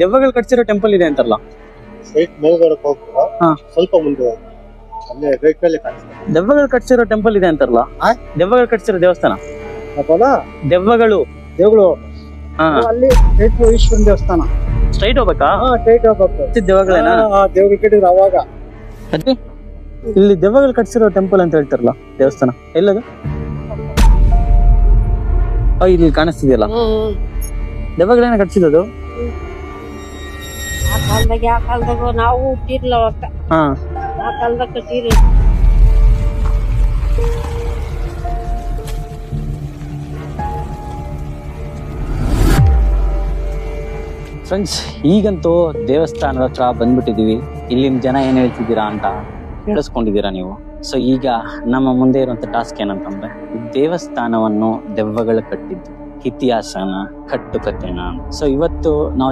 ದೆವ್ವಗಳು ಕಟ್ಸಿರೋ ಟೆಂಪಲ್ ಇದೆ ಅಂತಾರಲ್ಲ. ಸ್ಟ್ರೈಟ್ ಮೇಲ್ಗಡೆ ಹೋಗ್ತೀರಾ ಹಾ. ಸ್ವಲ್ಪ ಮುಂದೆ ಹೋಗಿ ಅಲ್ಲೇ ರೈಟ್ ಮೇಲೆ ಕಾಣಿಸ್ತದೆ. ದೆವ್ವಗಳು ಕಟ್ಸಿರೋ ಟೆಂಪಲ್ ಇದೆ ಅಂತಾರಲ್ಲ. ಆ? ದೆವ್ವಗಳು ಕಟ್ಸಿರೋ ದೇವಸ್ಥಾನ. ಅಪ್ಪನ ದೆವ್ವಗಳು. ದೇವ್ಗಳು ಹಾ. ಅಲ್ಲಿ ರೈಟ್ ಈಶ್ವರನ ದೇವಸ್ಥಾನ. ಸ್ಟ್ರೈಟ್ ಹೋಗ್ಬೇಕಾ? ಸ್ಟ್ರೈಟ್ ಹೋಗ್ಬೇಕು. ದೆವ್ವಗಳೇನಾ? ದೇವ್ಗಳು ಕಟ್ಟಿದ್ರು ಅವಾಗ. ಅದೇ ಇಲ್ಲಿ ದೆವ್ವಗಳು ಕಟ್ಸಿರೋ ಟೆಂಪಲ್ ಅಂತ ಹೇಳ್ತಾರಲ್ಲ, ದೇವಸ್ಥಾನ ಎಲ್ಲದು? ಇಲ್ಲಿ ಕಾಣಿಸ್ತಿದೆಯಲ್ಲ, ದೆವ್ವಗಳೇನ ಕಟ್ಸಿರೋದು? ಆ ಕಾಲದಾಗ ನಾವು ಹುಟ್ಟಿರ್ಲ ಒಟ್ಟ ಹಾ. ಆ ಕಾಲದಾಗ ಕಟ್ಟಿರಿ. ಫ್ರೆಂಡ್ಸ್, ಈಗಂತೂ ದೇವಸ್ಥಾನದ ಹತ್ರ ಬಂದ್ಬಿಟ್ಟಿದೀವಿ. ಇಲ್ಲಿನ ಜನ ಏನ್ ಹೇಳ್ತಿದ್ದೀರಾ ಅಂತ ಕೇಳಿಸ್ಕೊಂಡಿದ್ದೀರಾ ನೀವು. ಸೊ ಈಗ ನಮ್ಮ ಮುಂದೆ ಇರುವಂತ ಟಾಸ್ಕ್ ಏನಂತಂದ್ರೆ, ದೇವಸ್ಥಾನವನ್ನು ದೆವ್ವಗಳು ಕಟ್ಟಿದ್ದು ಇತಿಹಾಸನ, ಕಟ್ಟುಕತೆನ. ಸೊ ಇವತ್ತು ನಾವು